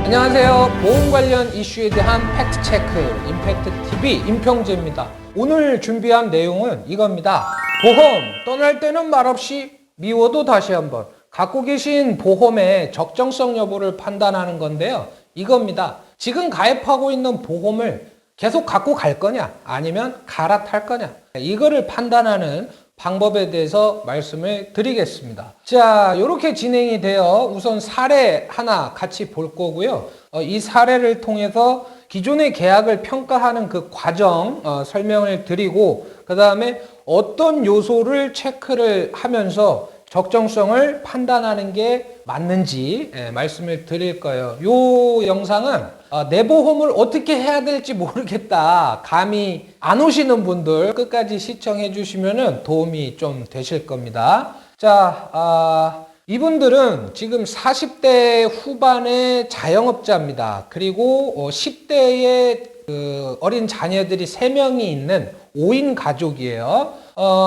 안녕하세요. 보험 관련 이슈에 대한 팩트체크 임팩트TV 임평재입니다. 오늘 준비한 내용은 이겁니다. 보험 떠날 때는 말없이 미워도 다시 한번 갖고 계신 보험의 적정성 여부를 판단하는 건데요. 이겁니다. 지금 가입하고 있는 보험을 계속 갖고 갈 거냐 아니면 갈아탈 거냐 이거를 판단하는 방법에 대해서 말씀을 드리겠습니다. 자, 이렇게 진행이 되어 우선 사례 하나 같이 볼 거고요. 이 사례를 통해서 기존의 계약을 평가하는 그 과정 설명을 드리고 그 다음에 어떤 요소를 체크를 하면서 적정성을 판단하는 게 맞는지 말씀을 드릴 거예요. 이 영상은 내 보험을 어떻게 해야 될지 모르겠다 감이 안 오시는 분들 끝까지 시청해 주시면 도움이 좀 되실 겁니다. 자, 이분들은 지금 40대 후반의 자영업자입니다. 그리고 10대의 어린 자녀들이 3명이 있는 5인 가족이에요.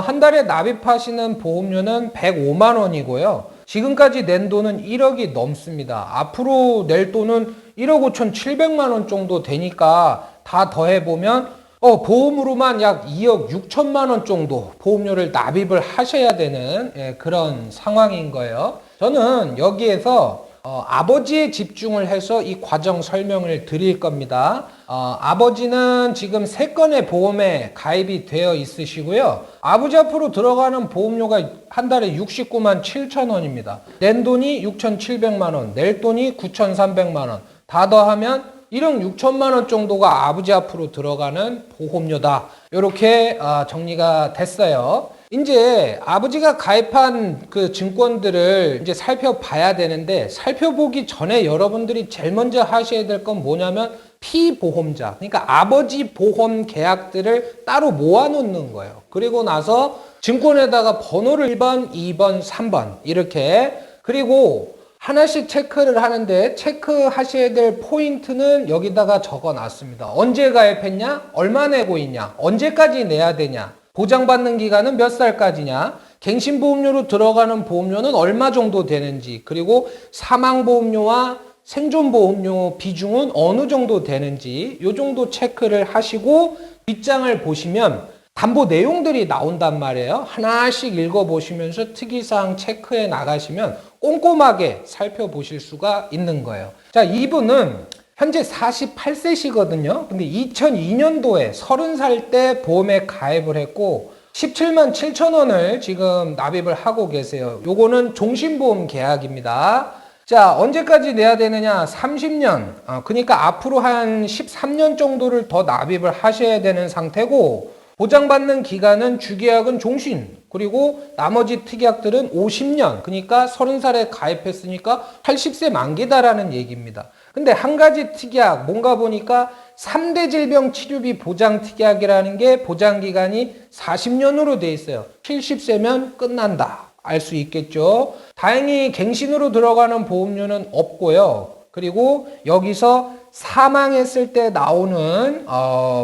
한 달에 납입하시는 보험료는 105만 원이고요. 지금까지 낸 돈은 1억이 넘습니다. 앞으로 낼 돈은 1억 5,700만 원 정도 되니까 다 더해보면 보험으로만 약 2억 6천만 원 정도 보험료를 납입을 하셔야 되는 그런 상황인 거예요. 저는 여기에서 아버지에 집중을 해서 이 과정 설명을 드릴 겁니다. 아버지는 지금 3건의 보험에 가입이 되어 있으시고요. 아버지 앞으로 들어가는 보험료가 한 달에 69만 7천 원입니다. 낸 돈이 6,700만 원, 낼 돈이 9,300만 원. 다 더하면 1억 6천만 원 정도가 아버지 앞으로 들어가는 보험료다. 이렇게 정리가 됐어요. 이제 아버지가 가입한 그 증권들을 이제 살펴봐야 되는데 살펴보기 전에 여러분들이 제일 먼저 하셔야 될 건 뭐냐면 피보험자, 그러니까 아버지 보험 계약들을 따로 모아놓는 거예요. 그리고 나서 증권에다가 번호를 1번, 2번, 3번 이렇게 그리고 하나씩 체크를 하는데 체크하셔야 될 포인트는 여기다가 적어놨습니다. 언제 가입했냐? 얼마 내고 있냐? 언제까지 내야 되냐? 보장받는 기간은 몇 살까지냐? 갱신보험료로 들어가는 보험료는 얼마 정도 되는지 그리고 사망보험료와 생존보험료 비중은 어느 정도 되는지 이 정도 체크를 하시고 뒷장을 보시면 담보 내용들이 나온단 말이에요. 하나씩 읽어보시면서 특이사항 체크해 나가시면 꼼꼼하게 살펴보실 수가 있는 거예요. 자, 이분은 현재 48세시거든요. 근데 2002년도에 30살 때 보험에 가입을 했고 17만 7천 원을 지금 납입을 하고 계세요. 요거는 종신보험 계약입니다. 자, 언제까지 내야 되느냐? 30년. 그러니까 앞으로 한 13년 정도를 더 납입을 하셔야 되는 상태고 보장받는 기간은 주계약은 종신 그리고 나머지 특약들은 50년 그러니까 30살에 가입했으니까 80세 만기다라는 얘기입니다. 근데 한 가지 특약 뭔가 보니까 3대 질병 치료비 보장 특약이라는 게 보장기간이 40년으로 돼 있어요. 70세면 끝난다. 알 수 있겠죠. 다행히 갱신으로 들어가는 보험료는 없고요. 그리고 여기서 사망했을 때 나오는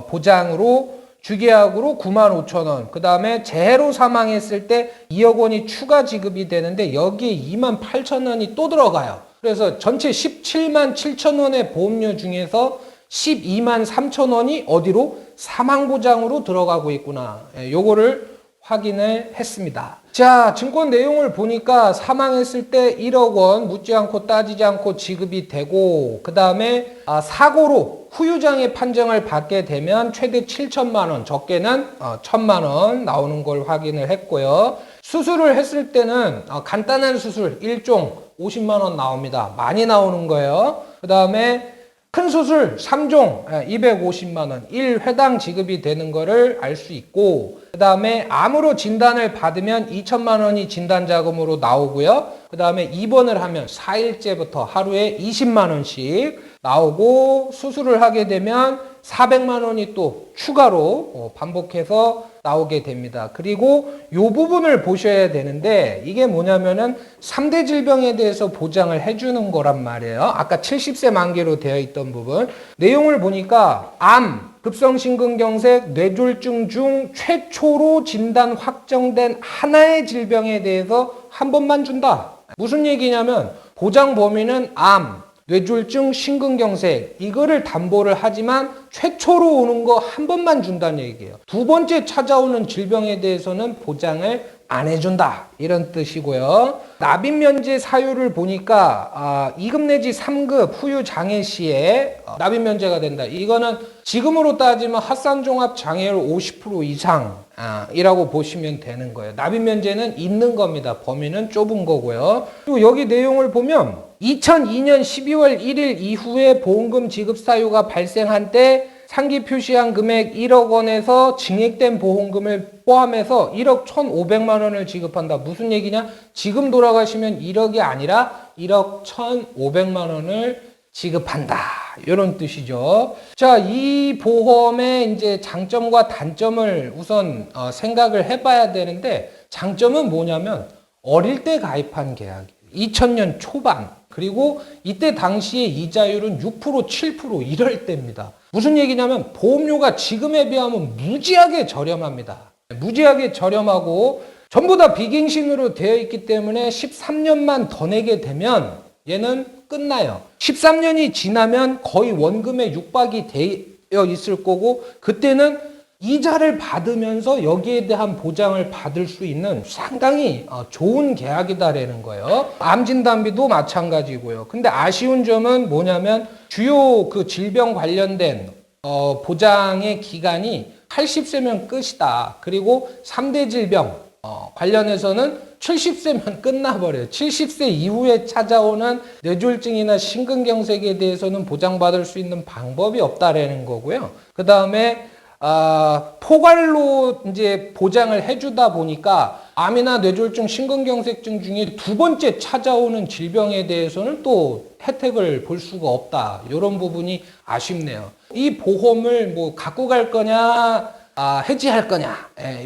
보장으로 주계약으로 9만 5천 원, 그 다음에 재해로 사망했을 때 2억 원이 추가 지급이 되는데 여기에 2만 8천 원이 또 들어가요. 그래서 전체 17만 7천 원의 보험료 중에서 12만 3천 원이 어디로? 사망보장으로 들어가고 있구나. 요거를 확인을 했습니다. 자, 증권 내용을 보니까 사망했을 때 1억 원 묻지 않고 따지지 않고 지급이 되고 그 다음에 사고로 후유장애 판정을 받게 되면 최대 7천만 원, 적게는 1,000만 원 나오는 걸 확인을 했고요. 수술을 했을 때는 간단한 수술 1종 50만 원 나옵니다. 많이 나오는 거예요. 그 다음에 큰 수술 3종 250만 원 1회당 지급이 되는 거를 알 수 있고 그 다음에 암으로 진단을 받으면 2천만 원이 진단자금으로 나오고요. 그 다음에 입원을 하면 4일째부터 하루에 20만 원씩 나오고 수술을 하게 되면 400만 원이 또 추가로 반복해서 나오게 됩니다. 그리고 이 부분을 보셔야 되는데 이게 뭐냐면은 3대 질병에 대해서 보장을 해주는 거란 말이에요. 아까 70세 만기로 되어 있던 부분 내용을 보니까 암, 급성심근경색, 뇌졸중 중 최초로 진단 확정된 하나의 질병에 대해서 한 번만 준다. 무슨 얘기냐면 보장 범위는 암, 뇌졸중, 심근경색 이거를 담보를 하지만 최초로 오는 거 한 번만 준다는 얘기예요. 두 번째 찾아오는 질병에 대해서는 보장을 안 해준다 이런 뜻이고요. 납입 면제 사유를 보니까 2급 내지 3급 후유 장애 시에 납입 면제가 된다. 이거는 지금으로 따지면 합산종합 장애율 50% 이상 이라고 보시면 되는 거예요. 납입 면제는 있는 겁니다. 범위는 좁은 거고요. 그리고 여기 내용을 보면 2002년 12월 1일 이후에 보험금 지급 사유가 발생한 때 상기 표시한 금액 1억 원에서 증액된 보험금을 포함해서 1억 1,500만 원을 지급한다. 무슨 얘기냐? 지금 돌아가시면 1억이 아니라 1억 1,500만 원을 지급한다. 이런 뜻이죠. 자, 이 보험의 이제 장점과 단점을 우선 생각을 해봐야 되는데, 장점은 뭐냐면 어릴 때 가입한 계약이에요. 2000년 초반. 그리고 이때 당시에 이자율은 6%, 7% 이럴 때입니다. 무슨 얘기냐면 보험료가 지금에 비하면 무지하게 저렴합니다. 무지하게 저렴하고 전부 다 비갱신으로 되어 있기 때문에 13년만 더 내게 되면 얘는 끝나요. 13년이 지나면 거의 원금에 육박이 되어 있을 거고 그때는 이자를 받으면서 여기에 대한 보장을 받을 수 있는 상당히 좋은 계약이다라는 거예요. 암진단비도 마찬가지고요. 근데 아쉬운 점은 뭐냐면 주요 그 질병 관련된 보장의 기간이 80세면 끝이다. 그리고 3대 질병 관련해서는 70세면 끝나버려요. 70세 이후에 찾아오는 뇌졸중이나 심근경색에 대해서는 보장받을 수 있는 방법이 없다라는 거고요. 그 다음에 포괄로 이제 보장을 해주다 보니까 암이나 뇌졸중, 심근경색증 중에 두 번째 찾아오는 질병에 대해서는 또 혜택을 볼 수가 없다. 이런 부분이 아쉽네요. 이 보험을 뭐 갖고 갈 거냐, 해지할 거냐,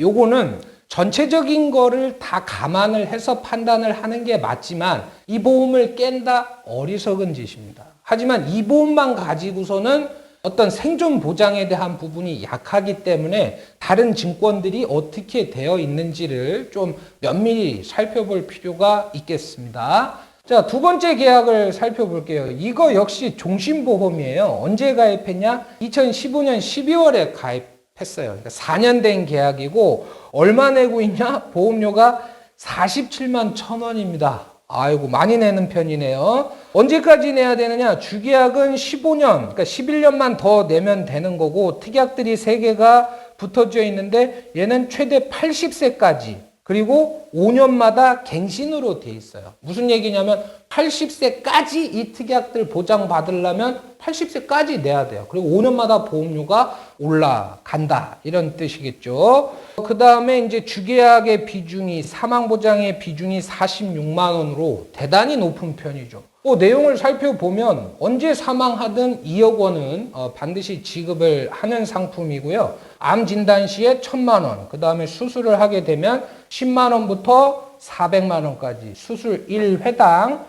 요거는 전체적인 거를 다 감안을 해서 판단을 하는 게 맞지만 이 보험을 깬다? 어리석은 짓입니다. 하지만 이 보험만 가지고서는 어떤 생존 보장에 대한 부분이 약하기 때문에 다른 증권들이 어떻게 되어 있는지를 좀 면밀히 살펴볼 필요가 있겠습니다. 자, 두 번째 계약을 살펴볼게요. 이거 역시 종신보험이에요. 언제 가입했냐? 2015년 12월에 가입했어요. 그러니까 4년 된 계약이고 얼마 내고 있냐? 보험료가 47만 1,000원입니다. 아이고 많이 내는 편이네요. 언제까지 내야 되느냐? 주계약은 15년, 그러니까 11년만 더 내면 되는 거고 특약들이 3개가 붙어져 있는데 얘는 최대 80세까지 그리고 5년마다 갱신으로 돼 있어요. 무슨 얘기냐면 80세까지 이 특약들 보장받으려면 80세까지 내야 돼요. 그리고 5년마다 보험료가 올라간다. 이런 뜻이겠죠. 그 다음에 이제 주계약의 비중이 사망보장의 비중이 46만 원으로 대단히 높은 편이죠. 내용을 살펴보면 언제 사망하든 2억 원은 반드시 지급을 하는 상품이고요. 암 진단 시에 1,000만 원, 그 다음에 수술을 하게 되면 10만 원부터 400만 원까지 수술 1회당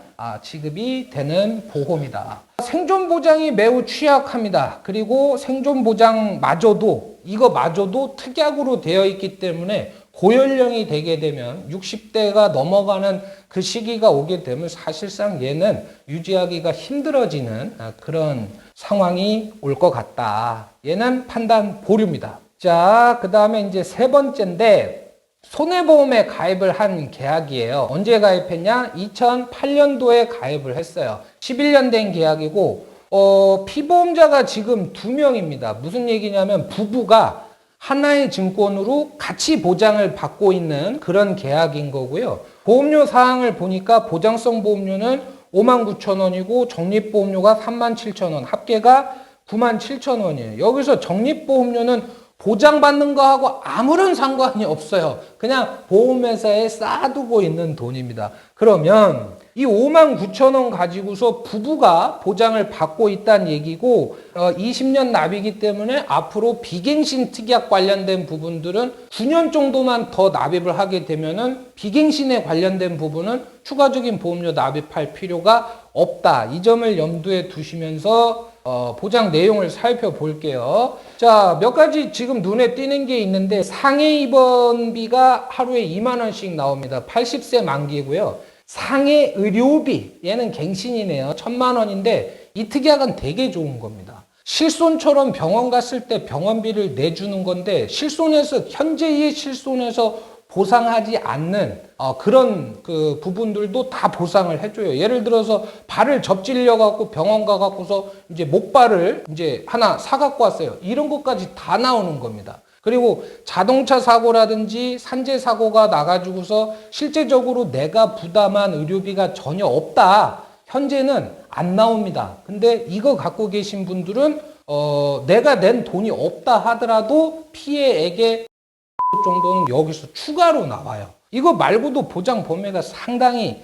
지급이 되는 보험이다. 생존 보장이 매우 취약합니다. 그리고 생존 보장마저도 이거마저도 특약으로 되어 있기 때문에 고연령이 되게 되면 60대가 넘어가는 그 시기가 오게 되면 사실상 얘는 유지하기가 힘들어지는 그런 상황이 올 것 같다. 얘는 판단 보류입니다. 자, 그 다음에 이제 세 번째인데 손해보험에 가입을 한 계약이에요. 언제 가입했냐? 2008년도에 가입을 했어요. 11년 된 계약이고 피보험자가 지금 2명입니다. 무슨 얘기냐면 부부가 하나의 증권으로 같이 보장을 받고 있는 그런 계약인 거고요. 보험료 사항을 보니까 보장성 보험료는 59,000원이고 적립보험료가 37,000원, 합계가 97,000원이에요. 여기서 적립보험료는 보장받는 거하고 아무런 상관이 없어요. 그냥 보험회사에 쌓아두고 있는 돈입니다. 그러면 이 59,000원 가지고서 부부가 보장을 받고 있다는 얘기고 20년 납이기 때문에 앞으로 비갱신 특약 관련된 부분들은 9년 정도만 더 납입을 하게 되면은 비갱신에 관련된 부분은 추가적인 보험료 납입할 필요가 없다. 이 점을 염두에 두시면서 보장 내용을 살펴볼게요. 자, 몇 가지 지금 눈에 띄는 게 있는데 상해 입원비가 하루에 2만 원씩 나옵니다. 80세 만기고요. 상해 의료비, 얘는 갱신이네요. 1,000만 원인데 이 특약은 되게 좋은 겁니다. 실손처럼 병원 갔을 때 병원비를 내주는 건데 실손에서 현재의 실손에서 보상하지 않는 그런 그 부분들도 다 보상을 해줘요. 예를 들어서 발을 접질려 갖고 병원 가 갖고서 이제 목발을 이제 하나 사 갖고 왔어요. 이런 것까지 다 나오는 겁니다. 그리고 자동차 사고라든지 산재 사고가 나가지고서 실제적으로 내가 부담한 의료비가 전혀 없다. 현재는 안 나옵니다. 근데 이거 갖고 계신 분들은 내가 낸 돈이 없다 하더라도 피해액의 정도는 여기서 추가로 나와요. 이거 말고도 보장 범위가 상당히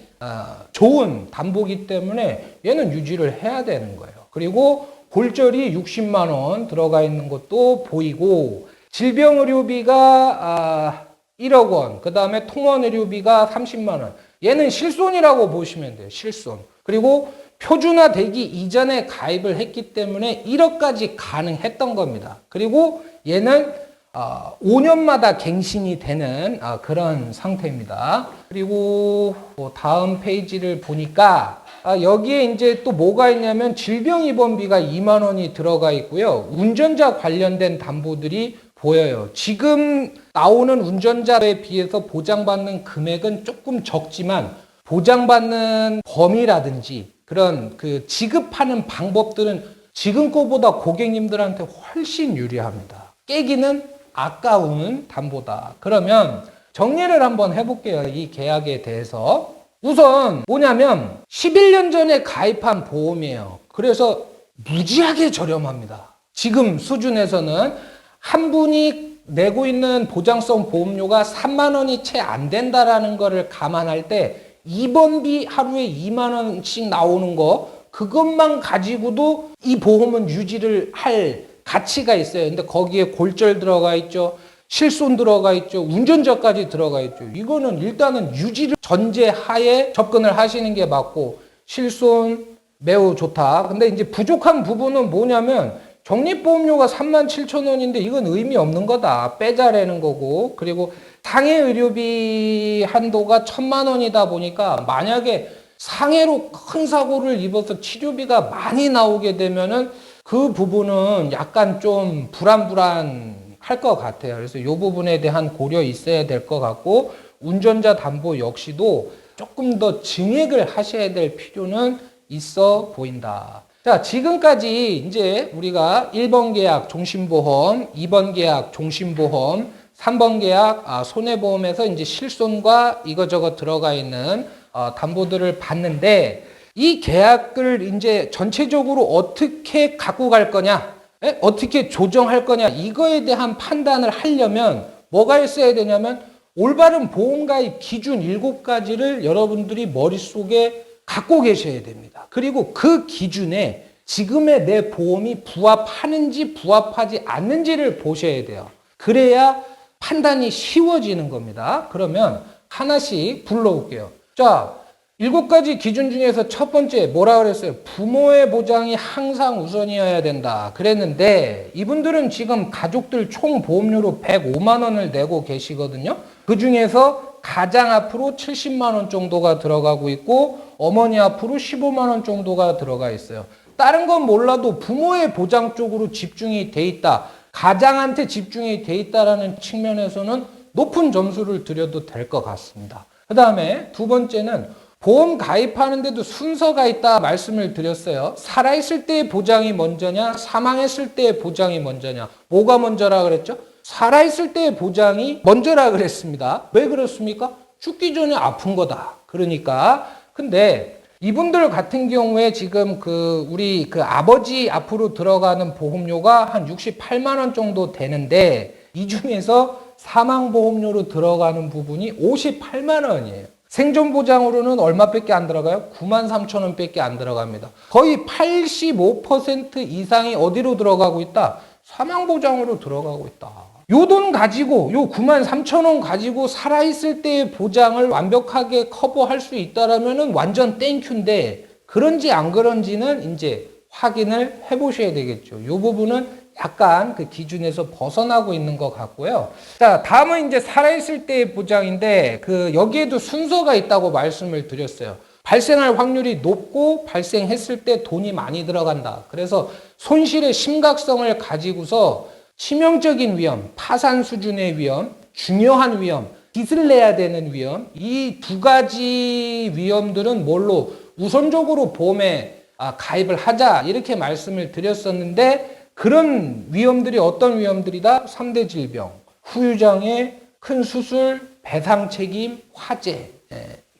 좋은 담보기 때문에 얘는 유지를 해야 되는 거예요. 그리고 골절이 60만 원 들어가 있는 것도 보이고 질병의료비가 1억 원, 그 다음에 통원의료비가 30만 원. 얘는 실손이라고 보시면 돼요. 실손. 그리고 표준화되기 이전에 가입을 했기 때문에 1억까지 가능했던 겁니다. 그리고 얘는 5년마다 갱신이 되는 그런 상태입니다. 그리고 다음 페이지를 보니까 여기에 이제 또 뭐가 있냐면 질병입원비가 2만 원이 들어가 있고요. 운전자 관련된 담보들이 보여요. 지금 나오는 운전자에 비해서 보장받는 금액은 조금 적지만 보장받는 범위라든지 그런 그 지급하는 방법들은 지금 거보다 고객님들한테 훨씬 유리합니다. 깨기는 아까운 담보다. 그러면 정리를 한번 해볼게요. 이 계약에 대해서. 우선 뭐냐면 11년 전에 가입한 보험이에요. 그래서 무지하게 저렴합니다. 지금 수준에서는 한 분이 내고 있는 보장성 보험료가 3만 원이 채 안 된다라는 거를 감안할 때 입원비 하루에 2만 원씩 나오는 거 그것만 가지고도 이 보험은 유지를 할 가치가 있어요. 근데 거기에 골절 들어가 있죠. 실손 들어가 있죠. 운전자까지 들어가 있죠. 이거는 일단은 유지를 전제하에 접근을 하시는 게 맞고 실손 매우 좋다. 근데 이제 부족한 부분은 뭐냐면 적립보험료가 37,000원인데 이건 의미 없는 거다. 빼자라는 거고. 그리고 상해 의료비 한도가 1,000만 원이다 보니까 만약에 상해로 큰 사고를 입어서 치료비가 많이 나오게 되면은 그 부분은 약간 좀 불안할 것 같아요. 그래서 이 부분에 대한 고려 있어야 될 것 같고 운전자 담보 역시도 조금 더 증액을 하셔야 될 필요는 있어 보인다. 자, 지금까지 이제 우리가 1번 계약 종신보험, 2번 계약 종신보험, 3번 계약 손해보험에서 이제 실손과 이거저거 들어가 있는 담보들을 봤는데 이 계약을 이제 전체적으로 어떻게 갖고 갈 거냐, 어떻게 조정할 거냐 이거에 대한 판단을 하려면 뭐가 있어야 되냐면 올바른 보험가입 기준 7가지를 여러분들이 머릿속에 갖고 계셔야 됩니다. 그리고 그 기준에 지금의 내 보험이 부합하는지 부합하지 않는지를 보셔야 돼요. 그래야 판단이 쉬워지는 겁니다. 그러면 하나씩 불러올게요. 자, 7가지 기준 중에서 첫 번째 뭐라 그랬어요? 부모의 보장이 항상 우선이어야 된다 그랬는데 이분들은 지금 가족들 총 보험료로 105만 원을 내고 계시거든요. 그 중에서 가장 앞으로 70만 원 정도가 들어가고 있고 어머니 앞으로 15만 원 정도가 들어가 있어요. 다른 건 몰라도 부모의 보장 쪽으로 집중이 돼 있다. 가장한테 집중이 돼 있다라는 측면에서는 높은 점수를 드려도 될 것 같습니다. 그 다음에 두 번째는 보험 가입하는데도 순서가 있다 말씀을 드렸어요. 살아있을 때의 보장이 먼저냐 사망했을 때의 보장이 먼저냐. 뭐가 먼저라 그랬죠? 살아있을 때의 보장이 먼저라 그랬습니다. 왜 그렇습니까? 죽기 전에 아픈 거다. 그러니까 근데 이분들 같은 경우에 지금 우리 아버지 앞으로 들어가는 보험료가 한 68만 원 정도 되는데 이 중에서 사망보험료로 들어가는 부분이 58만 원이에요. 생존보장으로는 얼마밖에 안 들어가요? 93,000원밖에 안 들어갑니다. 거의 85% 이상이 어디로 들어가고 있다? 사망보장으로 들어가고 있다. 요 돈 가지고 요 93,000원 가지고 살아있을 때의 보장을 완벽하게 커버할 수 있다라면은 완전 땡큐인데 그런지 안 그런지는 이제 확인을 해보셔야 되겠죠. 요 부분은 약간 그 기준에서 벗어나고 있는 것 같고요. 자, 다음은 이제 살아있을 때의 보장인데 여기에도 순서가 있다고 말씀을 드렸어요. 발생할 확률이 높고 발생했을 때 돈이 많이 들어간다. 그래서 손실의 심각성을 가지고서 치명적인 위험, 파산 수준의 위험, 중요한 위험, 빚을 내야 되는 위험, 이 두 가지 위험들은 뭘로 우선적으로 보험에 가입을 하자 이렇게 말씀을 드렸었는데 그런 위험들이 어떤 위험들이다? 3대 질병, 후유장애, 큰 수술, 배상 책임, 화재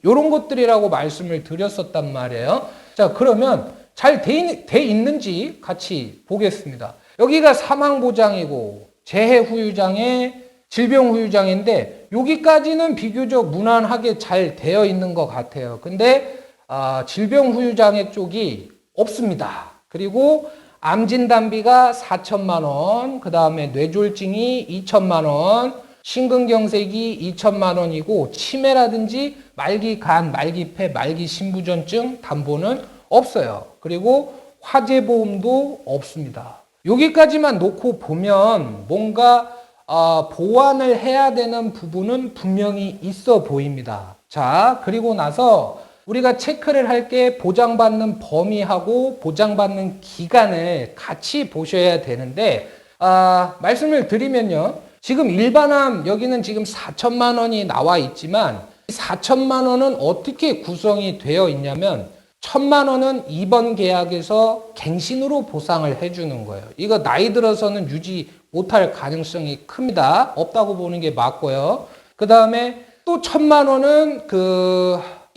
이런 것들이라고 말씀을 드렸었단 말이에요. 자, 그러면 잘 돼 있는지 같이 보겠습니다. 여기가 사망보장이고 재해 후유장애, 질병 후유장애인데 여기까지는 비교적 무난하게 잘 되어 있는 것 같아요. 근데 질병 후유장애 쪽이 없습니다. 그리고 암 진단비가 4천만 원, 그 다음에 뇌졸중이 2천만 원, 심근경색이 2천만 원이고 치매라든지 말기 간, 말기 폐, 말기 신부전증 담보는 없어요. 그리고 화재보험도 없습니다. 여기까지만 놓고 보면 뭔가 보완을 해야 되는 부분은 분명히 있어 보입니다. 자, 그리고 나서 우리가 체크를 할 게 보장받는 범위하고 보장받는 기간을 같이 보셔야 되는데 말씀을 드리면요. 지금 일반암 여기는 지금 4천만 원이 나와 있지만 4천만 원은 어떻게 구성이 되어 있냐면 1,000만 원은 이번 계약에서 갱신으로 보상을 해주는 거예요. 이거 나이 들어서는 유지 못할 가능성이 큽니다. 없다고 보는 게 맞고요. 그 다음에 또 1,000만 원은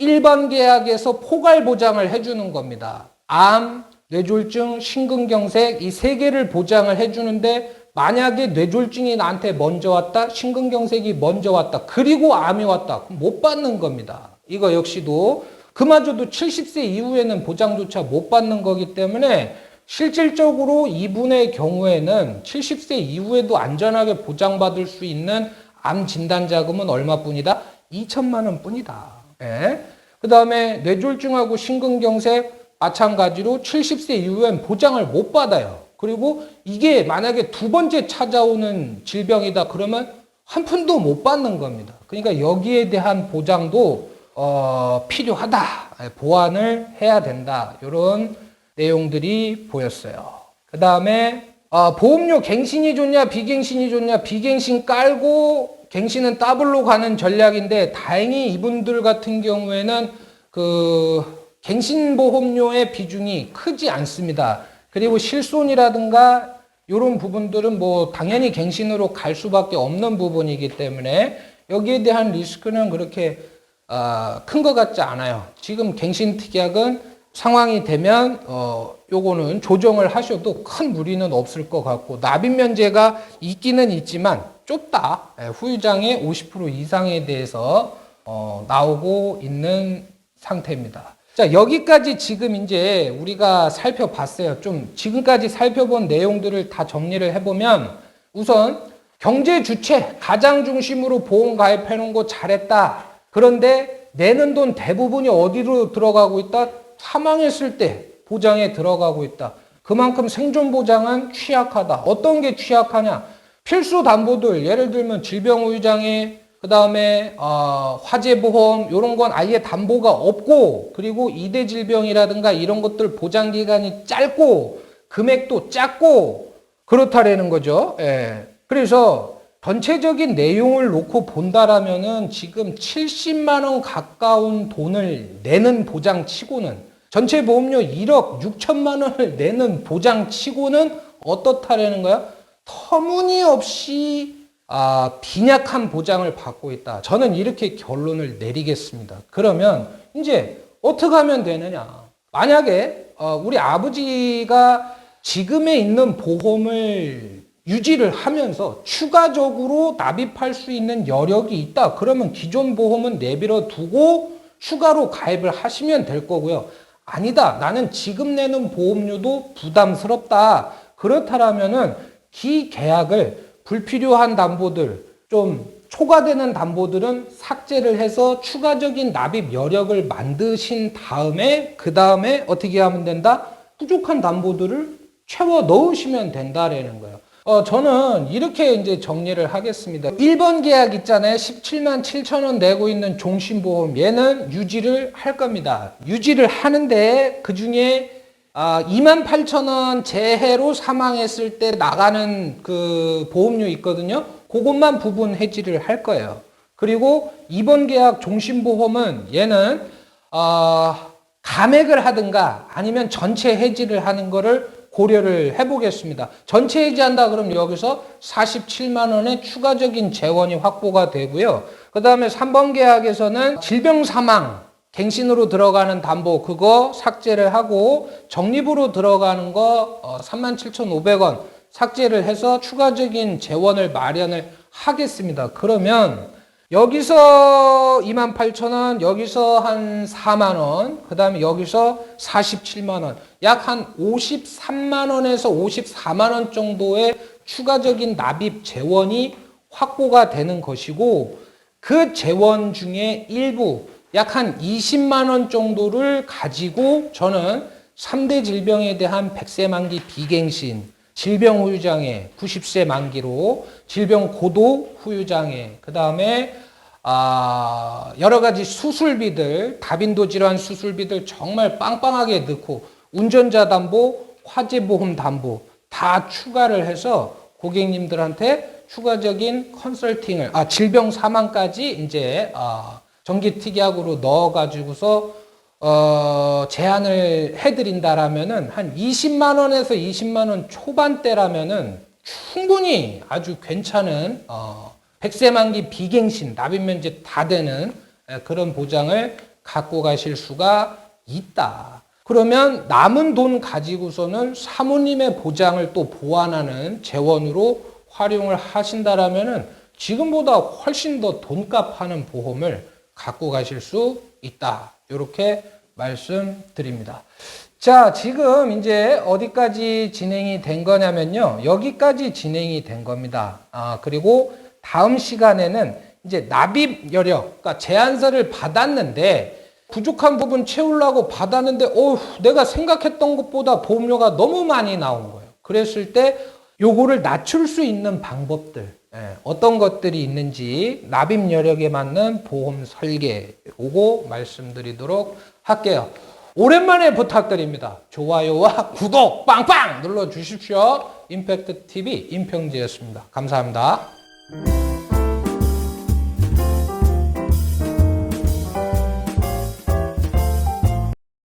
1번 계약에서 포괄 보장을 해주는 겁니다. 암, 뇌졸중, 심근경색 이 세 개를 보장을 해주는데 만약에 뇌졸중이 나한테 먼저 왔다, 심근경색이 먼저 왔다, 그리고 암이 왔다, 그럼 못 받는 겁니다. 이거 역시도 그마저도 70세 이후에는 보장조차 못 받는 거기 때문에 실질적으로 이분의 경우에는 70세 이후에도 안전하게 보장받을 수 있는 암 진단 자금은 얼마뿐이다? 2천만 원 뿐이다. 예. 그 다음에 뇌졸중하고 심근경색 마찬가지로 70세 이후엔 보장을 못 받아요. 그리고 이게 만약에 두 번째 찾아오는 질병이다 그러면 한 푼도 못 받는 겁니다. 그러니까 여기에 대한 보장도 필요하다. 보완을 해야 된다. 이런 내용들이 보였어요. 그 다음에 보험료 갱신이 좋냐 비갱신이 좋냐, 비갱신 깔고 갱신은 더블로 가는 전략인데 다행히 이분들 같은 경우에는 갱신보험료의 비중이 크지 않습니다. 그리고 실손이라든가 이런 부분들은 뭐 당연히 갱신으로 갈 수밖에 없는 부분이기 때문에 여기에 대한 리스크는 그렇게 큰 것 같지 않아요. 지금 갱신 특약은 상황이 되면 요거는 조정을 하셔도 큰 무리는 없을 것 같고 납입 면제가 있기는 있지만 좁다. 후유장애 50% 이상에 대해서 나오고 있는 상태입니다. 자, 여기까지 지금 이제 우리가 살펴봤어요. 좀 지금까지 살펴본 내용들을 다 정리를 해보면 우선 경제 주체, 가장 중심으로 보험 가입해 놓은 거 잘했다. 그런데 내는 돈 대부분이 어디로 들어가고 있다? 사망했을 때 보장에 들어가고 있다. 그만큼 생존 보장은 취약하다. 어떤 게 취약하냐? 필수 담보들, 예를 들면 질병후유장애, 그 다음에 화재보험 이런 건 아예 담보가 없고 그리고 2대 질병이라든가 이런 것들 보장기간이 짧고 금액도 작고 그렇다라는 거죠. 예. 그래서 전체적인 내용을 놓고 본다라면은 지금 70만 원 가까운 돈을 내는 보장치고는 전체 보험료 1억 6천만 원을 내는 보장치고는 어떻다라는 거야? 터무니없이 빈약한 보장을 받고 있다. 저는 이렇게 결론을 내리겠습니다. 그러면 이제 어떻게 하면 되느냐? 만약에 우리 아버지가 지금에 있는 보험을 유지를 하면서 추가적으로 납입할 수 있는 여력이 있다. 그러면 기존 보험은 내버려 두고 추가로 가입을 하시면 될 거고요. 아니다. 나는 지금 내는 보험료도 부담스럽다. 그렇다라면은 기계약을 불필요한 담보들, 좀 초과되는 담보들은 삭제를 해서 추가적인 납입 여력을 만드신 다음에 그 다음에 어떻게 하면 된다? 부족한 담보들을 채워 넣으시면 된다라는 거예요. 저는 이렇게 이제 정리를 하겠습니다. 1번 계약 있잖아요. 17만 7천 원 내고 있는 종신보험. 얘는 유지를 할 겁니다. 유지를 하는데 그 중에 2만 8천 원 재해로 사망했을 때 나가는 그 보험료 있거든요. 그것만 부분 해지를 할 거예요. 그리고 2번 계약 종신보험은 얘는 감액을 하든가 아니면 전체 해지를 하는 거를 고려를 해보겠습니다. 전체 해지한다 그러면 여기서 47만 원의 추가적인 재원이 확보가 되고요. 그 다음에 3번 계약에서는 질병 사망 갱신으로 들어가는 담보 그거 삭제를 하고 적립으로 들어가는 거 37,500원 삭제를 해서 추가적인 재원을 마련을 하겠습니다. 그러면 여기서 28,000원, 여기서 한 4만원, 그 다음에 여기서 47만원, 약 한 53만원에서 54만원 정도의 추가적인 납입 재원이 확보가 되는 것이고, 그 재원 중에 일부, 약 한 20만원 정도를 가지고 저는 3대 질병에 대한 100세 만기 비갱신, 질병 후유장애 90세 만기로 질병 고도 후유장애 그 다음에 여러 가지 수술비들 다빈도 질환 수술비들 정말 빵빵하게 넣고 운전자 담보 화재보험 담보 다 추가를 해서 고객님들한테 추가적인 컨설팅을 질병 사망까지 이제 정기특약으로 넣어 가지고서 제한을 해드린다라면은 한 20만 원에서 20만 원 초반대라면은 충분히 아주 괜찮은 100세 만기 비갱신 납입 면제 다 되는 그런 보장을 갖고 가실 수가 있다. 그러면 남은 돈 가지고서는 사모님의 보장을 또 보완하는 재원으로 활용을 하신다라면은 지금보다 훨씬 더 돈값 하는 보험을 갖고 가실 수 있다. 이렇게 말씀드립니다. 자, 지금 이제 어디까지 진행이 된 거냐면요. 여기까지 진행이 된 겁니다. 그리고 다음 시간에는 이제 납입 여력, 그러니까 제안서를 받았는데 부족한 부분 채우려고 받았는데 내가 생각했던 것보다 보험료가 너무 많이 나온 거예요. 그랬을 때 요거를 낮출 수 있는 방법들 어떤 것들이 있는지 납입 여력에 맞는 보험 설계 요거 말씀드리도록 할게요. 오랜만에 부탁드립니다. 좋아요와 구독 빵빵 눌러주십시오. 임팩트 TV 임평재였습니다. 감사합니다.